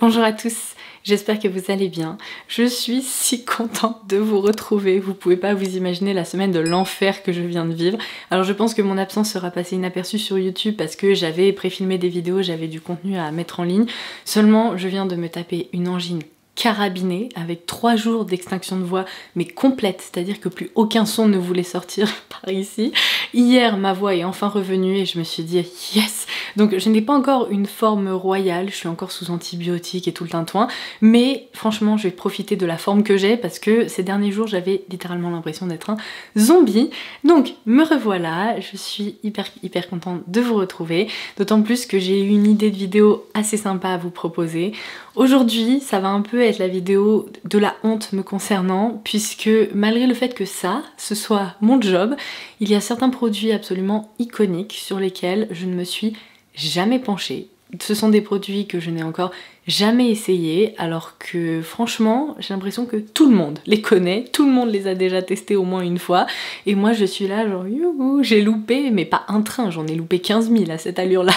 Bonjour à tous, j'espère que vous allez bien. Je suis si contente de vous retrouver. Vous pouvez pas vous imaginer la semaine de l'enfer que je viens de vivre. Alors je pense que mon absence sera passée inaperçue sur YouTube parce que j'avais préfilmé des vidéos, j'avais du contenu à mettre en ligne. Seulement, je viens de me taper une angine carabinée avec 3 jours d'extinction de voix mais complète, c'est-à-dire que plus aucun son ne voulait sortir par ici. Hier ma voix est enfin revenue et je me suis dit yes. Donc je n'ai pas encore une forme royale, je suis encore sous antibiotiques et tout le tintouin, mais franchement je vais profiter de la forme que j'ai parce que ces derniers jours j'avais littéralement l'impression d'être un zombie. Donc me revoilà, je suis hyper contente de vous retrouver, d'autant plus que j'ai eu une idée de vidéo assez sympa à vous proposer. Aujourd'hui ça va un peu être la vidéo de la honte me concernant, puisque malgré le fait que ça, ce soit mon job, il y a certains produits absolument iconiques sur lesquels je ne me suis jamais penchée. Ce sont des produits que je n'ai encore jamais essayés, alors que franchement j'ai l'impression que tout le monde les connaît, tout le monde les a déjà testés au moins une fois, et moi je suis là genre youhou, j'ai loupé, mais pas un train, j'en ai loupé 15 000 à cette allure là.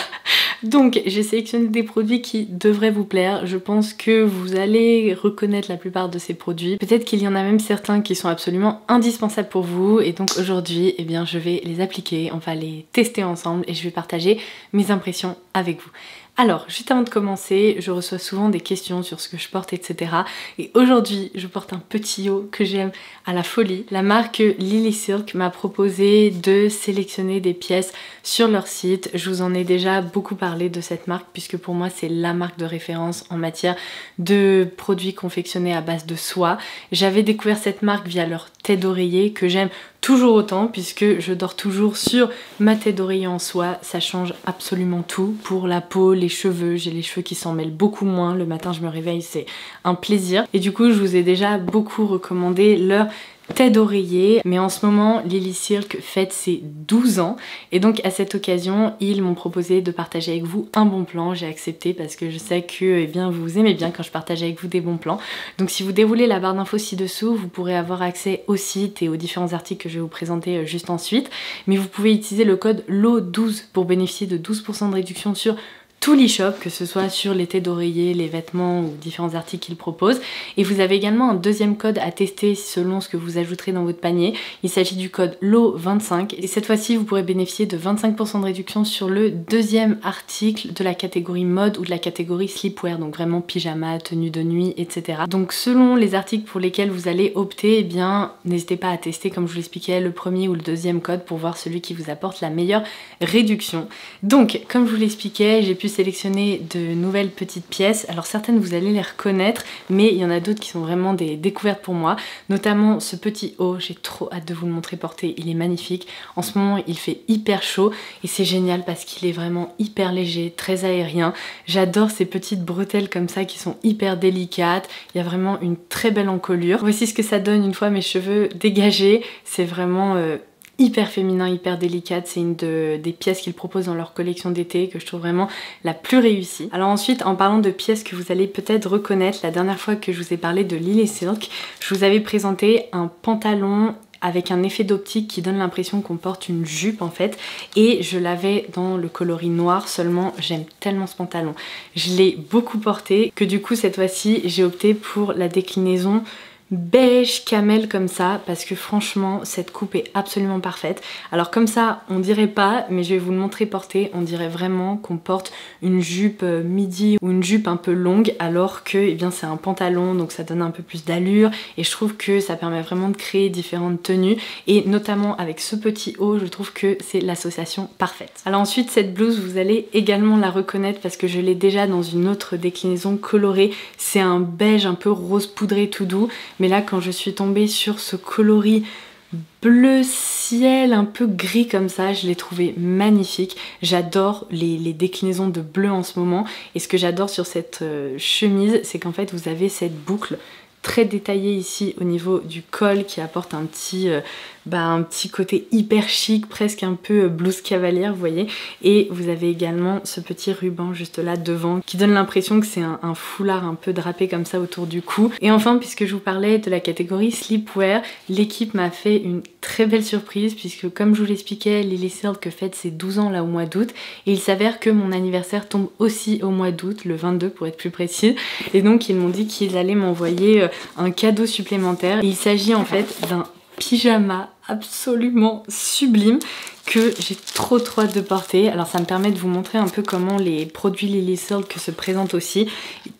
Donc j'ai sélectionné des produits qui devraient vous plaire, je pense que vous allez reconnaître la plupart de ces produits. Peut-être qu'il y en a même certains qui sont absolument indispensables pour vous, et donc aujourd'hui eh bien, je vais les appliquer, on va les tester ensemble et je vais partager mes impressions avec vous. Alors, juste avant de commencer, je reçois souvent des questions sur ce que je porte, etc. Et aujourd'hui, je porte un petit haut que j'aime à la folie. La marque Lily Silk m'a proposé de sélectionner des pièces sur leur site. Je vous en ai déjà beaucoup parlé de cette marque puisque pour moi, c'est la marque de référence en matière de produits confectionnés à base de soie. J'avais découvert cette marque via leur tête d'oreiller que j'aime toujours autant puisque je dors toujours sur ma tête d'oreiller en soie. Ça change absolument tout pour la peau, les cheveux. J'ai les cheveux qui s'en mêlent beaucoup moins. Le matin je me réveille, c'est un plaisir. Et du coup je vous ai déjà beaucoup recommandé leur tête d'oreiller, mais en ce moment Lily Silk fête ses 12 ans et donc à cette occasion ils m'ont proposé de partager avec vous un bon plan. J'ai accepté parce que je sais que eh bien, vous aimez bien quand je partage avec vous des bons plans. Donc si vous déroulez la barre d'infos ci-dessous, vous pourrez avoir accès au site et aux différents articles que je vais vous présenter juste ensuite, mais vous pouvez utiliser le code LO12 pour bénéficier de 12% de réduction sur tout l'e-shop, que ce soit sur les têtes d'oreiller, les vêtements ou différents articles qu'ils proposent. Et vous avez également un deuxième code à tester selon ce que vous ajouterez dans votre panier. Il s'agit du code LO25 et cette fois-ci vous pourrez bénéficier de 25% de réduction sur le deuxième article de la catégorie mode ou de la catégorie sleepwear, donc vraiment pyjama, tenue de nuit, etc. Donc selon les articles pour lesquels vous allez opter, eh bien n'hésitez pas à tester, comme je vous l'expliquais, le premier ou le deuxième code pour voir celui qui vous apporte la meilleure réduction. Donc comme je vous l'expliquais, j'ai pu sélectionner de nouvelles petites pièces. Alors certaines vous allez les reconnaître, mais il y en a d'autres qui sont vraiment des découvertes pour moi, notamment ce petit haut. J'ai trop hâte de vous le montrer porté, il est magnifique. En ce moment il fait hyper chaud et c'est génial parce qu'il est vraiment hyper léger, très aérien. J'adore ces petites bretelles comme ça qui sont hyper délicates, il y a vraiment une très belle encolure. Voici ce que ça donne une fois mes cheveux dégagés, c'est vraiment hyper féminin, hyper délicate. C'est une des pièces qu'ils proposent dans leur collection d'été que je trouve vraiment la plus réussie. Alors ensuite, en parlant de pièces que vous allez peut-être reconnaître, la dernière fois que je vous ai parlé de Lily Silk, je vous avais présenté un pantalon avec un effet d'optique qui donne l'impression qu'on porte une jupe en fait, et je l'avais dans le coloris noir, seulement j'aime tellement ce pantalon. Je l'ai beaucoup porté que du coup cette fois-ci j'ai opté pour la déclinaison beige camel comme ça parce que franchement cette coupe est absolument parfaite. Alors comme ça on dirait pas, mais je vais vous le montrer porté, on dirait vraiment qu'on porte une jupe midi ou une jupe un peu longue alors que eh bien c'est un pantalon, donc ça donne un peu plus d'allure et je trouve que ça permet vraiment de créer différentes tenues et notamment avec ce petit haut je trouve que c'est l'association parfaite. Alors ensuite cette blouse vous allez également la reconnaître parce que je l'ai déjà dans une autre déclinaison colorée, c'est un beige un peu rose poudré tout doux. Mais là quand je suis tombée sur ce coloris bleu ciel un peu gris comme ça, je l'ai trouvé magnifique. J'adore les déclinaisons de bleu en ce moment et ce que j'adore sur cette chemise c'est qu'en fait vous avez cette boucle très détaillé ici au niveau du col qui apporte un petit côté hyper chic, presque un peu blouse cavalière, vous voyez. Et vous avez également ce petit ruban juste là devant qui donne l'impression que c'est un foulard un peu drapé comme ça autour du cou. Et enfin, puisque je vous parlais de la catégorie sleepwear, l'équipe m'a fait une très belle surprise puisque comme je vous l'expliquais, Lily Silk fête ses 12 ans là au mois d'août et il s'avère que mon anniversaire tombe aussi au mois d'août, le 22 pour être plus précise. Et donc ils m'ont dit qu'ils allaient m'envoyer un cadeau supplémentaire. Et il s'agit en fait d'un pyjama absolument sublime que j'ai trop hâte de porter. Alors ça me permet de vous montrer un peu comment les produits Lily Silk se présentent aussi.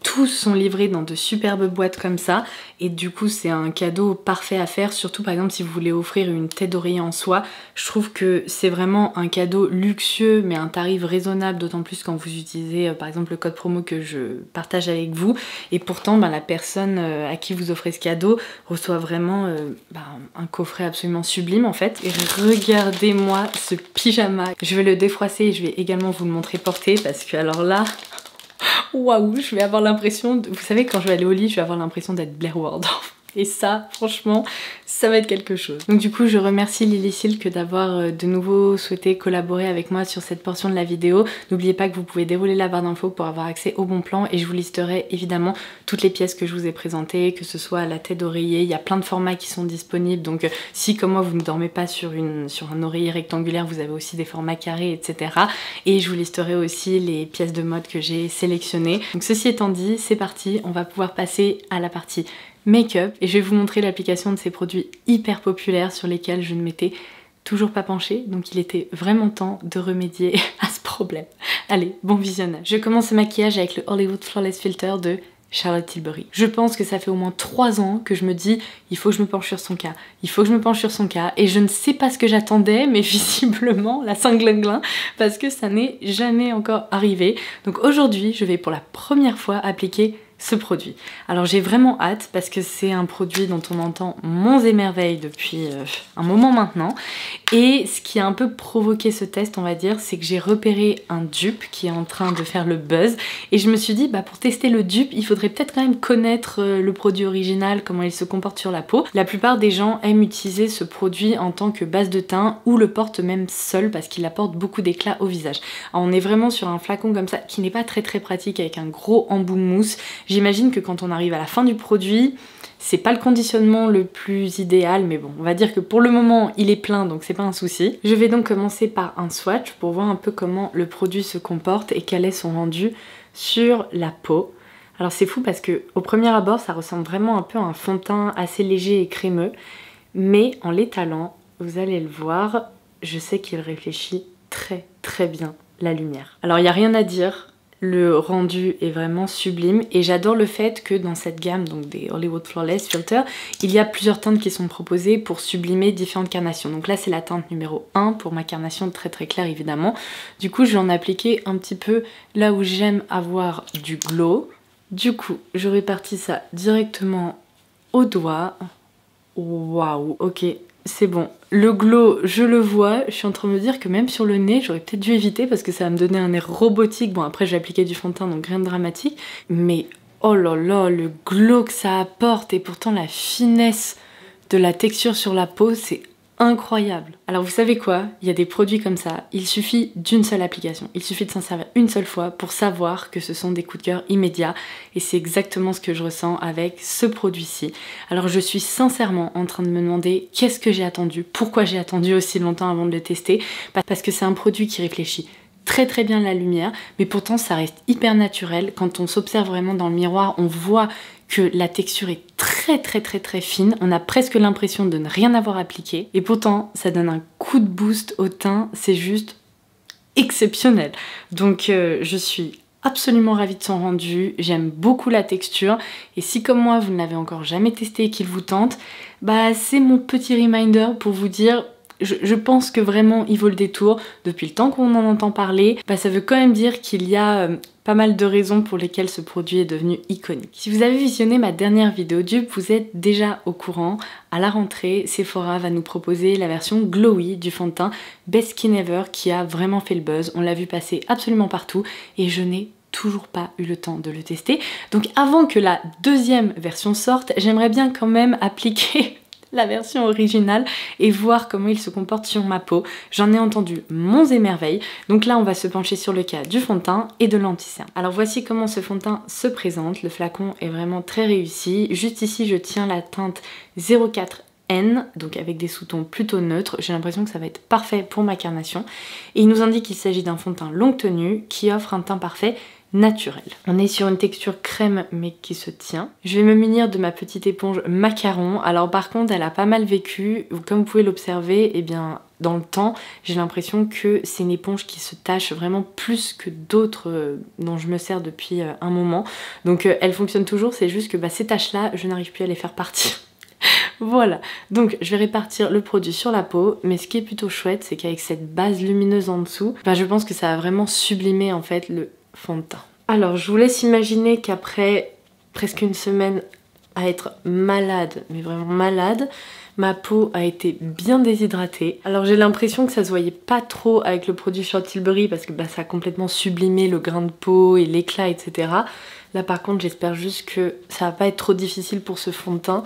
Tous sont livrés dans de superbes boîtes comme ça et du coup c'est un cadeau parfait à faire, surtout par exemple si vous voulez offrir une tête d'oreiller en soie. Je trouve que c'est vraiment un cadeau luxueux mais un tarif raisonnable, d'autant plus quand vous utilisez par exemple le code promo que je partage avec vous. Et pourtant la personne à qui vous offrez ce cadeau reçoit vraiment un coffret absolument sublime en fait. Et regardez-moi ce pyjama. Je vais le défroisser et je vais également vous le montrer porté parce que alors là, waouh, je vais avoir l'impression de... Vous savez, quand je vais aller au lit, je vais avoir l'impression d'être Blair Waldorf. Et ça, franchement, ça va être quelque chose. Donc du coup, je remercie Lily Silk d'avoir de nouveau souhaité collaborer avec moi sur cette portion de la vidéo. N'oubliez pas que vous pouvez dérouler la barre d'infos pour avoir accès au bon plan et je vous listerai évidemment toutes les pièces que je vous ai présentées, que ce soit la tête d'oreiller, il y a plein de formats qui sont disponibles. Donc si comme moi vous ne dormez pas sur un oreiller rectangulaire, vous avez aussi des formats carrés, etc. Et je vous listerai aussi les pièces de mode que j'ai sélectionnées. Donc ceci étant dit, c'est parti, on va pouvoir passer à la partie make-up et je vais vous montrer l'application de ces produits hyper populaires sur lesquels je ne m'étais toujours pas penchée, donc il était vraiment temps de remédier à ce problème. Allez, bon visionnage. Je commence ce maquillage avec le Hollywood Flawless Filter de Charlotte Tilbury. Je pense que ça fait au moins 3 ans que je me dis il faut que je me penche sur son cas, il faut que je me penche sur son cas et je ne sais pas ce que j'attendais mais visiblement la cinglinglin parce que ça n'est jamais encore arrivé. Donc aujourd'hui je vais pour la première fois appliquer ce produit. Alors j'ai vraiment hâte parce que c'est un produit dont on entend monts et merveilles depuis un moment maintenant et ce qui a un peu provoqué ce test on va dire c'est que j'ai repéré un dupe qui est en train de faire le buzz et je me suis dit pour tester le dupe il faudrait peut-être quand même connaître le produit original, comment il se comporte sur la peau. La plupart des gens aiment utiliser ce produit en tant que base de teint ou le portent même seul parce qu'il apporte beaucoup d'éclat au visage. Alors, on est vraiment sur un flacon comme ça qui n'est pas très pratique avec un gros embout mousse. J'imagine que quand on arrive à la fin du produit, c'est pas le conditionnement le plus idéal, mais bon, on va dire que pour le moment, il est plein, donc c'est pas un souci. Je vais donc commencer par un swatch pour voir un peu comment le produit se comporte et quel est son rendu sur la peau. Alors c'est fou parce que au premier abord, ça ressemble vraiment un peu à un fond de teint assez léger et crémeux, mais en l'étalant, vous allez le voir, je sais qu'il réfléchit très bien la lumière. Alors il n'y a rien à dire. Le rendu est vraiment sublime et j'adore le fait que dans cette gamme donc des Hollywood Flawless Filter, il y a plusieurs teintes qui sont proposées pour sublimer différentes carnations. Donc là c'est la teinte numéro 1 pour ma carnation très claire évidemment. Du coup je vais en appliquer un petit peu là où j'aime avoir du glow. Du coup je répartis ça directement au doigt. Waouh, ok. C'est bon, le glow je le vois, je suis en train de me dire que même sur le nez j'aurais peut-être dû éviter parce que ça va me donner un air robotique. Bon après j'ai appliqué du fond de teint donc rien de dramatique, mais oh là là le glow que ça apporte et pourtant la finesse de la texture sur la peau c'est incroyable. Alors vous savez quoi, il y a des produits comme ça, il suffit d'une seule application, il suffit de s'en servir une seule fois pour savoir que ce sont des coups de cœur immédiats et c'est exactement ce que je ressens avec ce produit-ci. Alors je suis sincèrement en train de me demander qu'est-ce que j'ai attendu, pourquoi j'ai attendu aussi longtemps avant de le tester, parce que c'est un produit qui réfléchit très bien la lumière, mais pourtant ça reste hyper naturel. Quand on s'observe vraiment dans le miroir, on voit que la texture est très fine, on a presque l'impression de ne rien avoir appliqué, et pourtant ça donne un coup de boost au teint, c'est juste exceptionnel. Donc je suis absolument ravie de son rendu, j'aime beaucoup la texture, et si comme moi vous ne l'avez encore jamais testé et qu'il vous tente, c'est mon petit reminder pour vous dire je pense que vraiment il vaut le détour. Depuis le temps qu'on en entend parler, ça veut quand même dire qu'il y a pas mal de raisons pour lesquelles ce produit est devenu iconique. Si vous avez visionné ma dernière vidéo dupe, vous êtes déjà au courant. À la rentrée, Sephora va nous proposer la version glowy du fond de teint Best Skin Ever qui a vraiment fait le buzz. On l'a vu passer absolument partout et je n'ai toujours pas eu le temps de le tester. Donc avant que la deuxième version sorte, j'aimerais bien quand même appliquer la version originale et voir comment il se comporte sur ma peau. J'en ai entendu monts et merveilles. Donc là on va se pencher sur le cas du fond de teint et de l'anti-cerne. Alors voici comment ce fond de teint se présente. Le flacon est vraiment très réussi. Juste ici je tiens la teinte 04N, donc avec des sous-tons plutôt neutres. J'ai l'impression que ça va être parfait pour ma carnation. Et il nous indique qu'il s'agit d'un fond de teint longue tenue qui offre un teint parfait naturel. On est sur une texture crème mais qui se tient. Je vais me munir de ma petite éponge macaron. Alors par contre elle a pas mal vécu. Comme vous pouvez l'observer, eh bien dans le temps j'ai l'impression que c'est une éponge qui se tâche vraiment plus que d'autres dont je me sers depuis un moment. Donc elle fonctionne toujours, c'est juste que ces taches là je n'arrive plus à les faire partir. Voilà, donc je vais répartir le produit sur la peau, mais ce qui est plutôt chouette c'est qu'avec cette base lumineuse en dessous, je pense que ça va vraiment sublimer en fait le fond de teint. Alors je vous laisse imaginer qu'après presque une semaine à être malade, mais vraiment malade, ma peau a été bien déshydratée. Alors j'ai l'impression que ça se voyait pas trop avec le produit Charlotte Tilbury parce que ça a complètement sublimé le grain de peau et l'éclat, etc. Là par contre j'espère juste que ça va pas être trop difficile pour ce fond de teint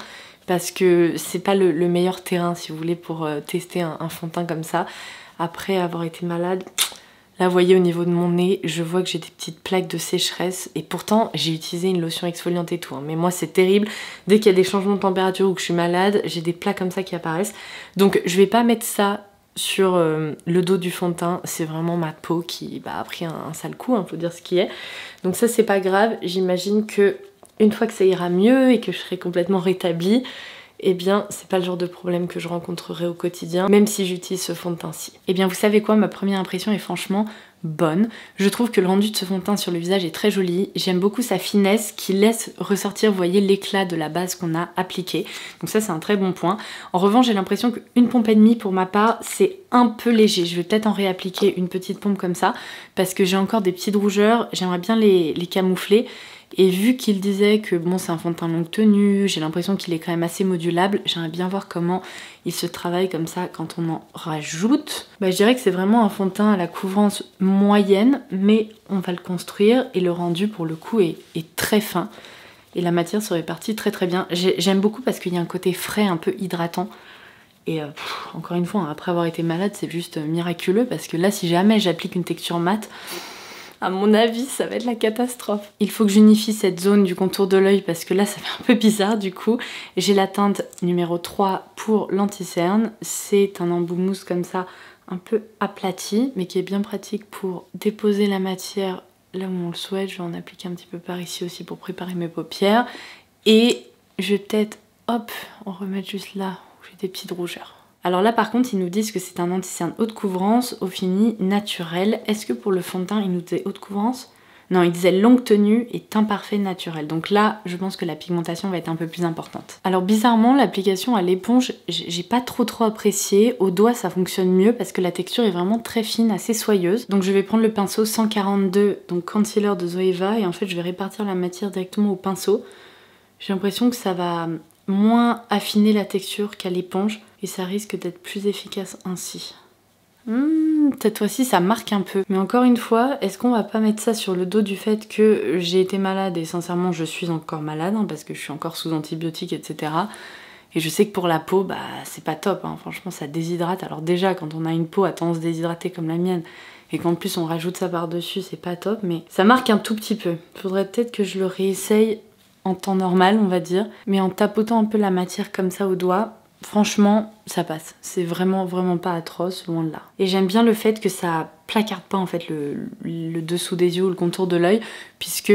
parce que c'est pas le meilleur terrain si vous voulez pour tester un fond de teint comme ça. Après avoir été malade, là vous voyez au niveau de mon nez, je vois que j'ai des petites plaques de sécheresse et pourtant j'ai utilisé une lotion exfoliante et tout. Mais moi c'est terrible, dès qu'il y a des changements de température ou que je suis malade, j'ai des plaques comme ça qui apparaissent. Donc je vais pas mettre ça sur le dos du fond de teint, c'est vraiment ma peau qui a pris un sale coup, faut dire ce qui est. Donc ça c'est pas grave, j'imagine que une fois que ça ira mieux et que je serai complètement rétablie, eh bien c'est pas le genre de problème que je rencontrerai au quotidien, même si j'utilise ce fond de teint-ci. Eh bien vous savez quoi, ma première impression est franchement bonne. Je trouve que le rendu de ce fond de teint sur le visage est très joli. J'aime beaucoup sa finesse qui laisse ressortir, vous voyez, l'éclat de la base qu'on a appliquée. Donc ça c'est un très bon point. En revanche j'ai l'impression qu'une pompe et demie pour ma part c'est un peu léger. Je vais peut-être en réappliquer une petite pompe comme ça parce que j'ai encore des petites rougeurs, j'aimerais bien les camoufler. Et vu qu'il disait que bon c'est un fond de teint longue tenue, j'ai l'impression qu'il est quand même assez modulable, j'aimerais bien voir comment il se travaille comme ça quand on en rajoute. Je dirais que c'est vraiment un fond de teint à la couvrance moyenne, mais on va le construire et le rendu pour le coup est très fin. Et la matière se répartit très très bien. J'aime beaucoup parce qu'il y a un côté frais, un peu hydratant. Et encore une fois, après avoir été malade, c'est juste miraculeux parce que là si jamais j'applique une texture mate, à mon avis, ça va être la catastrophe. Il faut que j'unifie cette zone du contour de l'œil parce que là, ça fait un peu bizarre du coup. J'ai la teinte numéro 3 pour l'anti-cerne. C'est un embout mousse comme ça, un peu aplati, mais qui est bien pratique pour déposer la matière là où on le souhaite. Je vais en appliquer un petit peu par ici aussi pour préparer mes paupières. Et je vais peut-être, hop, en remettre juste là où j'ai des petites rougeurs. Alors là par contre ils nous disent que c'est un anti-cerne haute couvrance au fini naturel. Est-ce que pour le fond de teint ils nous disaient haute couvrance? Non, ils disaient longue tenue et teint parfait naturel. Donc là je pense que la pigmentation va être un peu plus importante. Alors bizarrement l'application à l'éponge j'ai pas trop apprécié. Au doigt ça fonctionne mieux parce que la texture est vraiment très fine, assez soyeuse. Donc je vais prendre le pinceau 142, donc concealer de Zoeva, et en fait je vais répartir la matière directement au pinceau. J'ai l'impression que ça va moins affiner la texture qu'à l'éponge et ça risque d'être plus efficace ainsi. Cette fois-ci ça marque un peu. Mais encore une fois, est-ce qu'on va pas mettre ça sur le dos du fait que j'ai été malade et sincèrement je suis encore malade parce que je suis encore sous antibiotiques, etc. Et je sais que pour la peau, c'est pas top, franchement ça déshydrate. Alors déjà quand on a une peau à tendance déshydratée comme la mienne et qu'en plus on rajoute ça par-dessus, c'est pas top, mais ça marque un tout petit peu. Faudrait peut-être que je le réessaye en temps normal on va dire, mais en tapotant un peu la matière comme ça au doigt, franchement ça passe, c'est vraiment pas atroce, loin de là. Et j'aime bien le fait que ça placarde pas en fait le dessous des yeux ou le contour de l'œil, puisque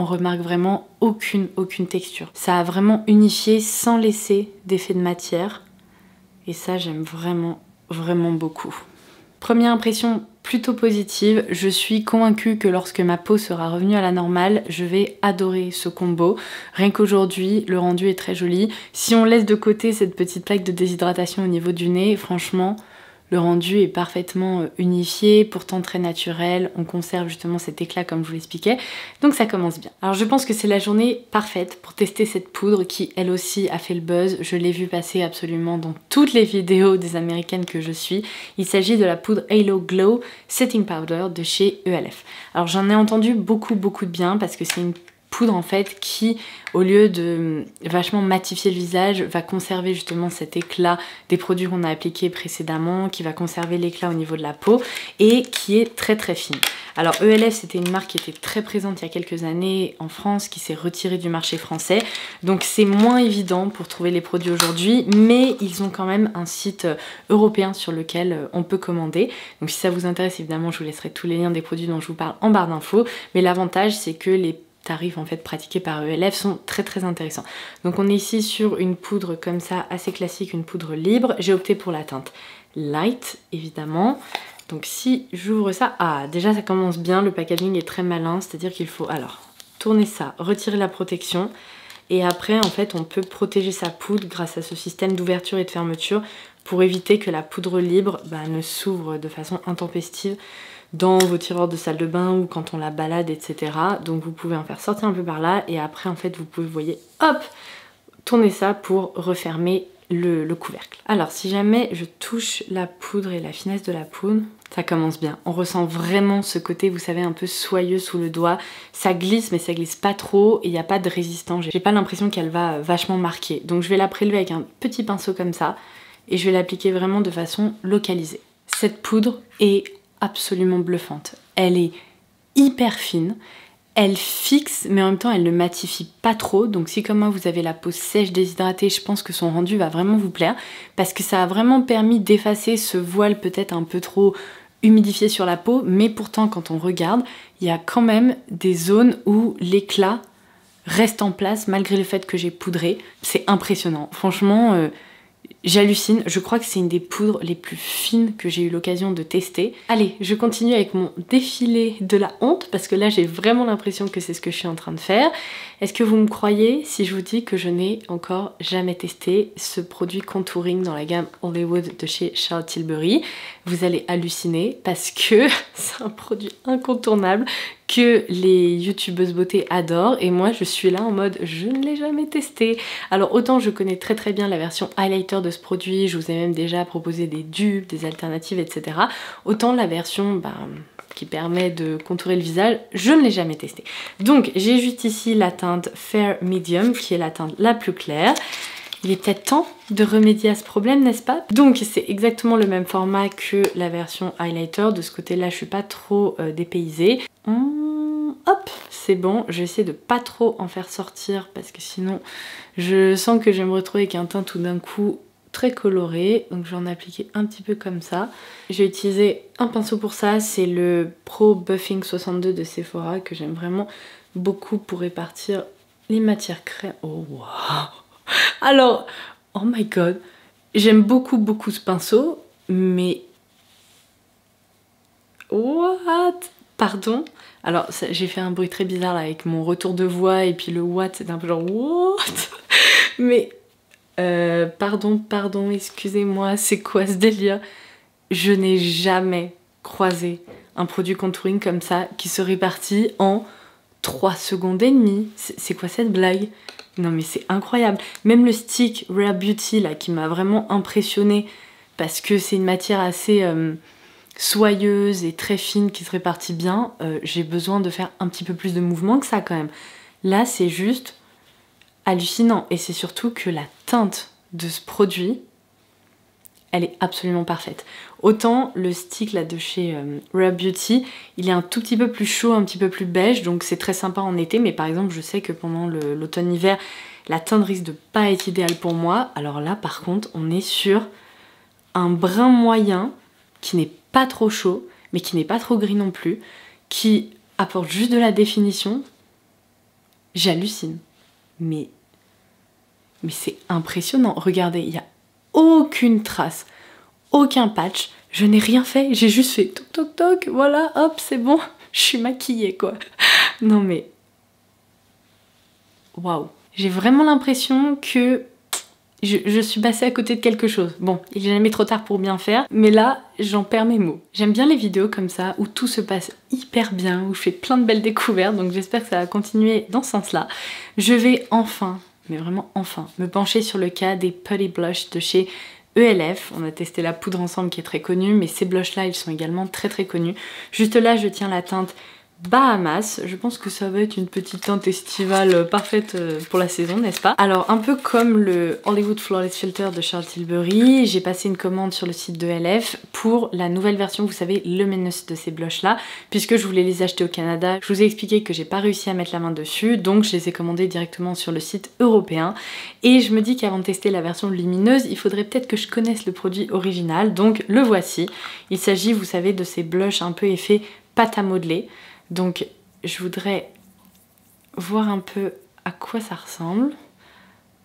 on remarque vraiment aucune texture. Ça a vraiment unifié sans laisser d'effet de matière, et ça j'aime vraiment beaucoup. Première impression plutôt positive, je suis convaincue que lorsque ma peau sera revenue à la normale, je vais adorer ce combo. Rien qu'aujourd'hui, le rendu est très joli. Si on laisse de côté cette petite plaque de déshydratation au niveau du nez, franchement, Le rendu est parfaitement unifié, pourtant très naturel. On conserve justement cet éclat comme je vous l'expliquais. Donc ça commence bien. Alors je pense que c'est la journée parfaite pour tester cette poudre qui elle aussi a fait le buzz. Je l'ai vu passer absolument dans toutes les vidéos des américaines que je suis. Il s'agit de la poudre Halo Glow Setting Powder de chez ELF. Alors j'en ai entendu beaucoup de bien parce que c'est une poudre en fait qui, au lieu de vachement matifier le visage, va conserver justement cet éclat des produits qu'on a appliqués précédemment, qui va conserver l'éclat au niveau de la peau et qui est très fine. Alors ELF c'était une marque qui était très présente il y a quelques années en France, qui s'est retirée du marché français, donc c'est moins évident pour trouver les produits aujourd'hui, mais ils ont quand même un site européen sur lequel on peut commander. Donc si ça vous intéresse, évidemment je vous laisserai tous les liens des produits dont je vous parle en barre d'infos, mais l'avantage c'est que les tarifs en fait pratiqués par ELF sont très intéressants. Donc on est ici sur une poudre comme ça assez classique, une poudre libre. J'ai opté pour la teinte light évidemment. Donc si j'ouvre ça, déjà ça commence bien, le packaging est très malin, c'est-à-dire qu'il faut alors tourner ça, retirer la protection et après en fait on peut protéger sa poudre grâce à ce système d'ouverture et de fermeture pour éviter que la poudre libre ne s'ouvre de façon intempestive dans vos tiroirs de salle de bain ou quand on la balade, etc. Donc vous pouvez en faire sortir un peu par là et après en fait vous pouvez, vous voyez, hop, tourner ça pour refermer le couvercle. Alors si jamais je touche la poudre et la finesse de la poudre, ça commence bien. On ressent vraiment ce côté, vous savez, un peu soyeux sous le doigt. Ça glisse mais ça glisse pas trop et il n'y a pas de résistance. J'ai pas l'impression qu'elle va vachement marquer. Donc je vais la prélever avec un petit pinceau comme ça et je vais l'appliquer vraiment de façon localisée. Cette poudre est absolument bluffante. Elle est hyper fine, elle fixe mais en même temps elle ne matifie pas trop, donc si comme moi vous avez la peau sèche, déshydratée, je pense que son rendu va vraiment vous plaire parce que ça a vraiment permis d'effacer ce voile peut-être un peu trop humidifié sur la peau, mais pourtant quand on regarde, il y a quand même des zones où l'éclat reste en place malgré le fait que j'ai poudré. C'est impressionnant, franchement j'hallucine, je crois que c'est une des poudres les plus fines que j'ai eu l'occasion de tester. Allez, je continue avec mon défilé de la honte, parce que là j'ai vraiment l'impression que c'est ce que je suis en train de faire. Est-ce que vous me croyez si je vous dis que je n'ai encore jamais testé ce produit contouring dans la gamme Hollywood de chez Charlotte Tilbury? Vous allez halluciner parce que c'est un produit incontournable que les youtubeuses beauté adorent et moi je suis là en mode je ne l'ai jamais testé. Alors autant je connais très bien la version highlighter de ce produit, je vous ai même déjà proposé des dupes, des alternatives, etc. Autant la version qui permet de contourer le visage, je ne l'ai jamais testé. Donc j'ai juste ici la teinte Fair Medium qui est la teinte la plus claire. Il est peut-être temps de remédier à ce problème, n'est-ce pas? Donc c'est exactement le même format que la version highlighter. De ce côté-là, je suis pas trop dépaysée. Hop, c'est bon. Je vais essayer de pas trop en faire sortir parce que sinon, je sens que je vais me retrouver avec un teint tout d'un coup très coloré. Donc je vais en appliquer un petit peu comme ça. J'ai utilisé un pinceau pour ça. C'est le Pro Buffing 62 de Sephora que j'aime vraiment beaucoup pour répartir les matières crème. Oh waouh! Alors, oh my god, j'aime beaucoup ce pinceau, mais... What? Pardon? Alors, j'ai fait un bruit très bizarre là avec mon retour de voix et puis le what, c'est un peu genre what? Mais, pardon, excusez-moi, c'est quoi ce délire? Je n'ai jamais croisé un produit contouring comme ça qui se répartit en 3 secondes et demie. C'est quoi cette blague? Non mais c'est incroyable. Même le stick Rare Beauty là qui m'a vraiment impressionnée parce que c'est une matière assez soyeuse et très fine qui se répartit bien. J'ai besoin de faire un petit peu plus de mouvement que ça quand même. Là c'est juste hallucinant et c'est surtout que la teinte de ce produit, elle est absolument parfaite. Autant le stick là de chez Rare Beauty, il est un tout petit peu plus chaud, un petit peu plus beige, donc c'est très sympa en été, mais par exemple je sais que pendant l'automne-hiver, la teinte risque de pas être idéale pour moi. Alors là par contre, on est sur un brun moyen qui n'est pas trop chaud, mais qui n'est pas trop gris non plus, qui apporte juste de la définition. J'hallucine. Mais c'est impressionnant. Regardez, il n'y a aucune trace, aucun patch, je n'ai rien fait, j'ai juste fait toc toc toc, voilà, hop, c'est bon, je suis maquillée quoi. Non mais, waouh, j'ai vraiment l'impression que je suis passée à côté de quelque chose. Bon, il est jamais trop tard pour bien faire, mais là, j'en perds mes mots. J'aime bien les vidéos comme ça, où tout se passe hyper bien, où je fais plein de belles découvertes, donc j'espère que ça va continuer dans ce sens-là. Je vais enfin, mais vraiment enfin, me pencher sur le cas des Putty Blush de chez ELF. On a testé la poudre ensemble qui est très connue, mais ces blushs-là, ils sont également très très connus. Juste là, je tiens la teinte Bahamas, je pense que ça va être une petite teinte estivale parfaite pour la saison, n'est-ce pas? Alors un peu comme le Hollywood Flawless Filter de Charlotte Tilbury, j'ai passé une commande sur le site de LF pour la nouvelle version, vous savez, luminous de ces blushs là, puisque je voulais les acheter au Canada. Je vous ai expliqué que j'ai pas réussi à mettre la main dessus, donc je les ai commandés directement sur le site européen. Et je me dis qu'avant de tester la version lumineuse, il faudrait peut-être que je connaisse le produit original, donc le voici. Il s'agit, vous savez, de ces blushs un peu effet pâte à modeler. Donc je voudrais voir un peu à quoi ça ressemble.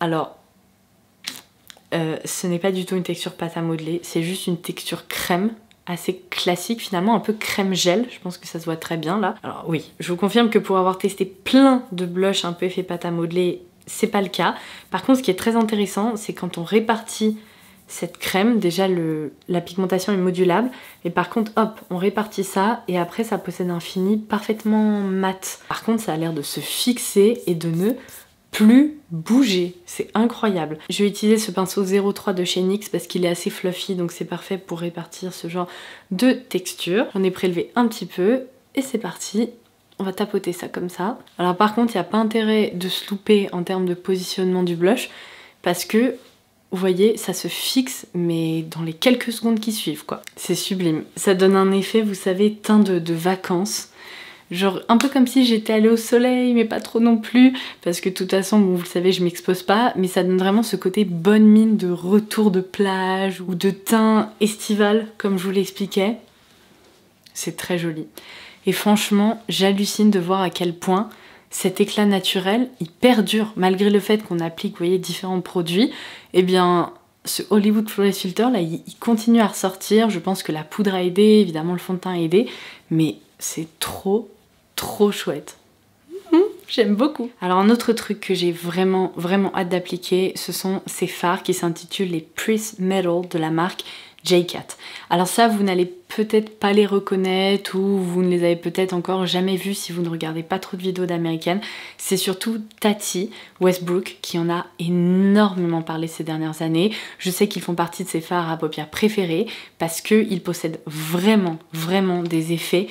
Alors, ce n'est pas du tout une texture pâte à modeler, c'est juste une texture crème, assez classique finalement, un peu crème gel, je pense que ça se voit très bien là. Alors oui, je vous confirme que pour avoir testé plein de blushs un peu effet pâte à modeler, c'est pas le cas. Par contre, ce qui est très intéressant, c'est quand on répartit cette crème, déjà la pigmentation est modulable, et par contre hop, on répartit ça et après ça possède un fini parfaitement mat. Par contre ça a l'air de se fixer et de ne plus bouger, c'est incroyable. Je vais utiliser ce pinceau 03 de chez NYX parce qu'il est assez fluffy, donc c'est parfait pour répartir ce genre de texture. J'en ai prélevé un petit peu et c'est parti. On va tapoter ça comme ça. Alors par contre, il n'y a pas intérêt de se louper en termes de positionnement du blush parce que vous voyez, ça se fixe, mais dans les quelques secondes qui suivent, quoi. C'est sublime. Ça donne un effet, vous savez, teint de vacances. Genre, un peu comme si j'étais allée au soleil, mais pas trop non plus. Parce que de toute façon, bon, vous le savez, je m'expose pas. Mais ça donne vraiment ce côté bonne mine de retour de plage ou de teint estival, comme je vous l'expliquais. C'est très joli. Et franchement, j'hallucine de voir à quel point cet éclat naturel, il perdure malgré le fait qu'on applique, vous voyez, différents produits. Eh bien, ce Hollywood Flawless Filter, là, il continue à ressortir. Je pense que la poudre a aidé, évidemment le fond de teint a aidé, mais c'est trop, trop chouette. J'aime beaucoup. Alors un autre truc que j'ai vraiment, vraiment hâte d'appliquer, ce sont ces fards qui s'intitulent les Press Metal de la marque J-Cat. Alors ça, vous n'allez peut-être pas les reconnaître ou vous ne les avez peut-être encore jamais vus si vous ne regardez pas trop de vidéos d'américaines. C'est surtout Tati Westbrook qui en a énormément parlé ces dernières années. Je sais qu'ils font partie de ses fards à paupières préférés parce qu'ils possèdent vraiment, vraiment des effets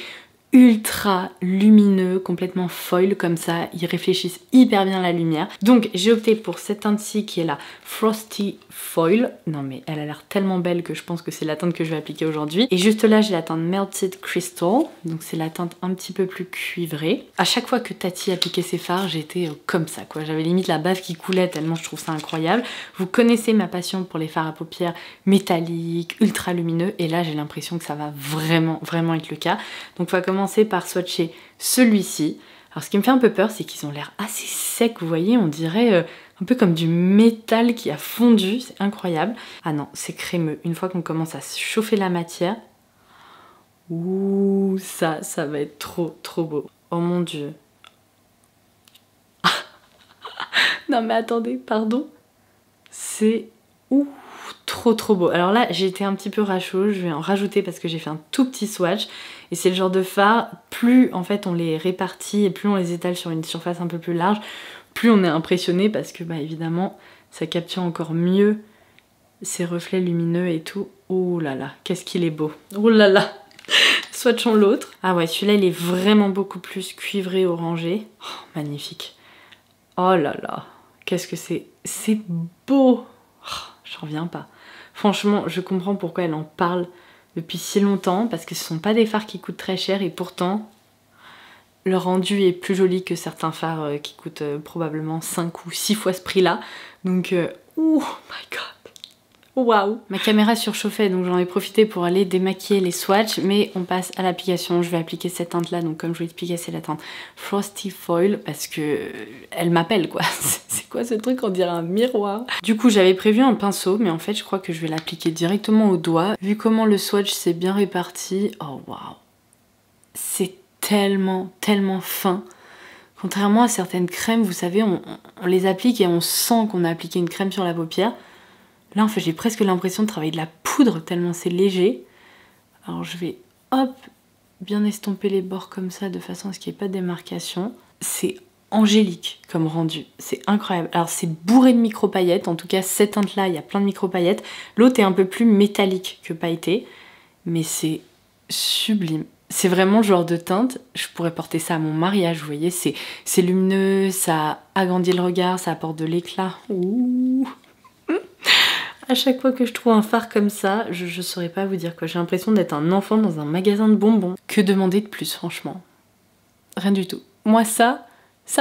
ultra lumineux, complètement foil comme ça, ils réfléchissent hyper bien la lumière. Donc j'ai opté pour cette teinte-ci qui est la Frosty Foil. Non mais elle a l'air tellement belle que je pense que c'est la teinte que je vais appliquer aujourd'hui. Et juste là j'ai la teinte Melted Crystal, donc c'est la teinte un petit peu plus cuivrée. À chaque fois que Tati appliquait ses fards, j'étais comme ça quoi, j'avais limite la bave qui coulait tellement je trouve ça incroyable. Vous connaissez ma passion pour les fards à paupières métalliques, ultra lumineux, et là j'ai l'impression que ça va vraiment, vraiment être le cas. Donc on va commencer par swatcher celui-ci. Alors ce qui me fait un peu peur, c'est qu'ils ont l'air assez secs, vous voyez, on dirait un peu comme du métal qui a fondu, c'est incroyable. Ah non, c'est crémeux. Une fois qu'on commence à chauffer la matière, ouh, ça va être trop, trop beau. Oh mon dieu. Non mais attendez, pardon. C'est ouh, trop trop beau. Alors là, j'ai été un petit peu rachot, je vais en rajouter parce que j'ai fait un tout petit swatch. Et c'est le genre de fard, plus en fait on les répartit et plus on les étale sur une surface un peu plus large, plus on est impressionné parce que bah évidemment ça capture encore mieux ces reflets lumineux et tout. Oh là là, qu'est-ce qu'il est beau. Oh là là. Swatchons l'autre. Ah ouais, celui-là il est vraiment beaucoup plus cuivré, orangé. Oh, magnifique. Oh là là, qu'est-ce que c'est. C'est beau. Oh, j'en reviens pas. Franchement, je comprends pourquoi elle en parle depuis si longtemps, parce que ce sont pas des fards qui coûtent très cher et pourtant le rendu est plus joli que certains fards qui coûtent probablement 5 ou 6 fois ce prix là. Donc oh my god, waouh. Ma caméra surchauffait donc j'en ai profité pour aller démaquiller les swatchs, mais on passe à l'application. Je vais appliquer cette teinte là, donc comme je vous l'expliquais c'est la teinte Frosty Foil parce que elle m'appelle quoi. C'est quoi ce truc, on dirait un miroir. Du coup j'avais prévu un pinceau mais en fait je crois que je vais l'appliquer directement au doigt. Vu comment le swatch s'est bien réparti, oh waouh, c'est tellement tellement fin. Contrairement à certaines crèmes, vous savez, on les applique et on sent qu'on a appliqué une crème sur la paupière. Là en fait j'ai presque l'impression de travailler de la poudre tellement c'est léger. Alors je vais hop bien estomper les bords comme ça de façon à ce qu'il n'y ait pas de démarcation. C'est angélique comme rendu, c'est incroyable. Alors c'est bourré de micro-paillettes, en tout cas cette teinte là il y a plein de micro-paillettes. L'autre est un peu plus métallique que pailleté, mais c'est sublime. C'est vraiment le genre de teinte, je pourrais porter ça à mon mariage, vous voyez, c'est lumineux, ça agrandit le regard, ça apporte de l'éclat. Ouh. À chaque fois que je trouve un fard comme ça, je saurais pas vous dire quoi, j'ai l'impression d'être un enfant dans un magasin de bonbons. Que demander de plus franchement? Rien du tout. Moi ça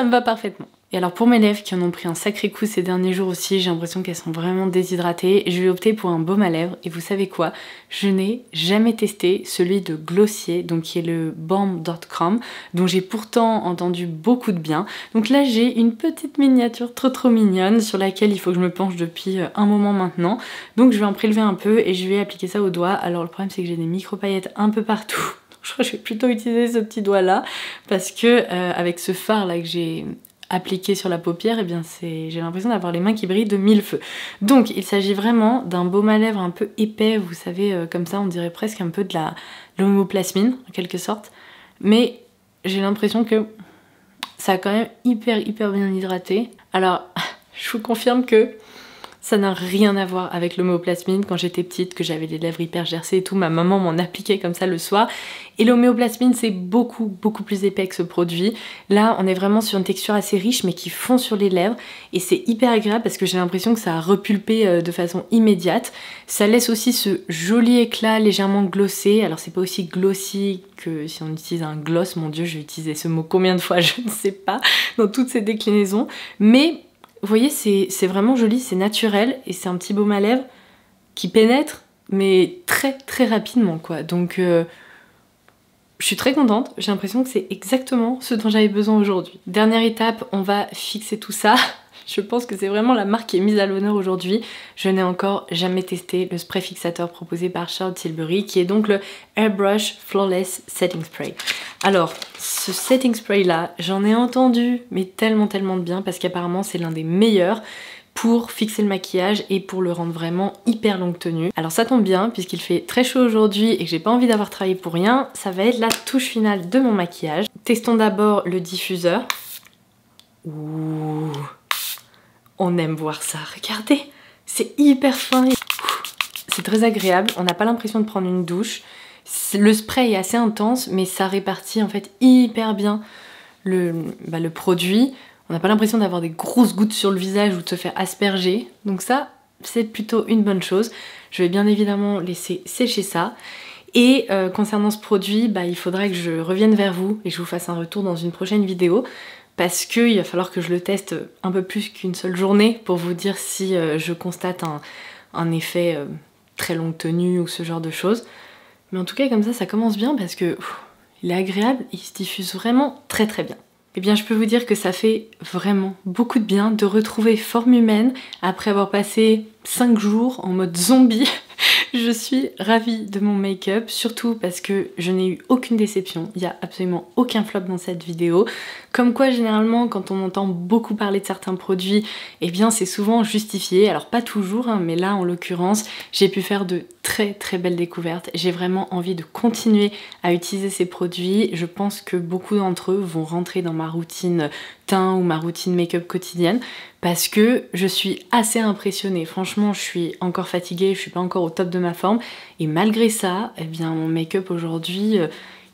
me va parfaitement. Et alors pour mes lèvres qui en ont pris un sacré coup ces derniers jours aussi, j'ai l'impression qu'elles sont vraiment déshydratées, je vais opter pour un baume à lèvres et vous savez quoi? Je n'ai jamais testé celui de Glossier, donc qui est le balm.com, dont j'ai pourtant entendu beaucoup de bien. Donc là j'ai une petite miniature trop mignonne sur laquelle il faut que je me penche depuis un moment maintenant. Donc je vais en prélever un peu et je vais appliquer ça au doigt. Alors le problème c'est que j'ai des micro-paillettes un peu partout. Je crois que je vais plutôt utiliser ce petit doigt là parce que avec ce fard là que j'ai appliqué sur la paupière, et bien j'ai l'impression d'avoir les mains qui brillent de mille feux. Donc il s'agit vraiment d'un baume à lèvres un peu épais, vous savez, comme ça on dirait presque un peu de l'homoplasmine en quelque sorte. Mais j'ai l'impression que ça a quand même hyper bien hydraté. Alors je vous confirme que ça n'a rien à voir avec l'homéoplasmine. Quand j'étais petite, que j'avais les lèvres hyper gercées et tout, ma maman m'en appliquait comme ça le soir. Et l'homéoplasmine, c'est beaucoup plus épais que ce produit. Là, on est vraiment sur une texture assez riche, mais qui fond sur les lèvres. Et c'est hyper agréable parce que j'ai l'impression que ça a repulpé de façon immédiate. Ça laisse aussi ce joli éclat légèrement glossé. Alors c'est pas aussi glossy que si on utilise un gloss. Mon Dieu, je vais utiliser ce mot combien de fois, je ne sais pas, dans toutes ces déclinaisons. Mais vous voyez, c'est vraiment joli, c'est naturel et c'est un petit baume à lèvres qui pénètre, mais très rapidement quoi. Donc je suis très contente, j'ai l'impression que c'est exactement ce dont j'avais besoin aujourd'hui. Dernière étape, on va fixer tout ça. Je pense que c'est vraiment la marque qui est mise à l'honneur aujourd'hui. Je n'ai encore jamais testé le spray fixateur proposé par Charlotte Tilbury, qui est donc le Airbrush Flawless Setting Spray. Alors, ce setting spray là, j'en ai entendu, mais tellement de bien, parce qu'apparemment c'est l'un des meilleurs pour fixer le maquillage et pour le rendre vraiment hyper longue tenue. Alors ça tombe bien, puisqu'il fait très chaud aujourd'hui et que j'ai pas envie d'avoir travaillé pour rien, ça va être la touche finale de mon maquillage. Testons d'abord le diffuseur. Ouh, on aime voir ça, regardez, c'est hyper fin, c'est très agréable, on n'a pas l'impression de prendre une douche. Le spray est assez intense, mais ça répartit en fait hyper bien le produit. On n'a pas l'impression d'avoir des grosses gouttes sur le visage ou de se faire asperger. Donc ça, c'est plutôt une bonne chose. Je vais bien évidemment laisser sécher ça. Et concernant ce produit, il faudrait que je revienne vers vous et que je vous fasse un retour dans une prochaine vidéo. Parce qu'il va falloir que je le teste un peu plus qu'une seule journée pour vous dire si je constate un effet très longue tenue ou ce genre de choses. Mais en tout cas comme ça commence bien parce que il est agréable, il se diffuse vraiment très bien. Eh bien je peux vous dire que ça fait vraiment beaucoup de bien de retrouver forme humaine après avoir passé 5 jours en mode zombie. Je suis ravie de mon make-up, surtout parce que je n'ai eu aucune déception, il n'y a absolument aucun flop dans cette vidéo. Comme quoi généralement quand on entend beaucoup parler de certains produits, eh bien c'est souvent justifié, alors pas toujours, hein, mais là en l'occurrence j'ai pu faire de très belles découvertes. J'ai vraiment envie de continuer à utiliser ces produits, je pense que beaucoup d'entre eux vont rentrer dans ma routine teint ou ma routine make-up quotidienne parce que je suis assez impressionnée. Franchement, je suis encore fatiguée, je suis pas encore au top de ma forme et malgré ça, eh bien mon make-up aujourd'hui,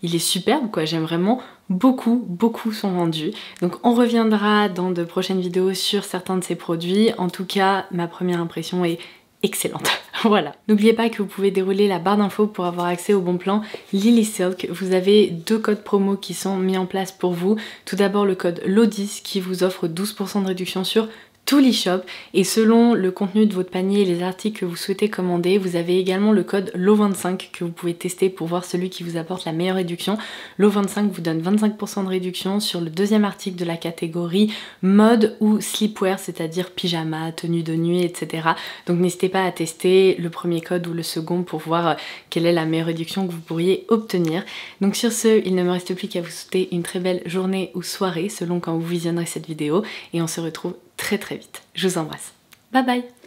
il est superbe quoi. J'aime vraiment beaucoup son rendu. Donc on reviendra dans de prochaines vidéos sur certains de ces produits. En tout cas, ma première impression est excellente. Voilà. N'oubliez pas que vous pouvez dérouler la barre d'infos pour avoir accès au bon plan Lily Silk. Vous avez 2 codes promo qui sont mis en place pour vous. Tout d'abord le code LO10 qui vous offre 12% de réduction sur tout l'e-shop et selon le contenu de votre panier et les articles que vous souhaitez commander, vous avez également le code LO25 que vous pouvez tester pour voir celui qui vous apporte la meilleure réduction. LO25 vous donne 25% de réduction sur le deuxième article de la catégorie mode ou sleepwear, c'est-à-dire pyjama, tenue de nuit, etc. Donc n'hésitez pas à tester le premier code ou le second pour voir quelle est la meilleure réduction que vous pourriez obtenir. Donc sur ce, il ne me reste plus qu'à vous souhaiter une très belle journée ou soirée selon quand vous visionnerez cette vidéo et on se retrouve très vite. Je vous embrasse. Bye bye!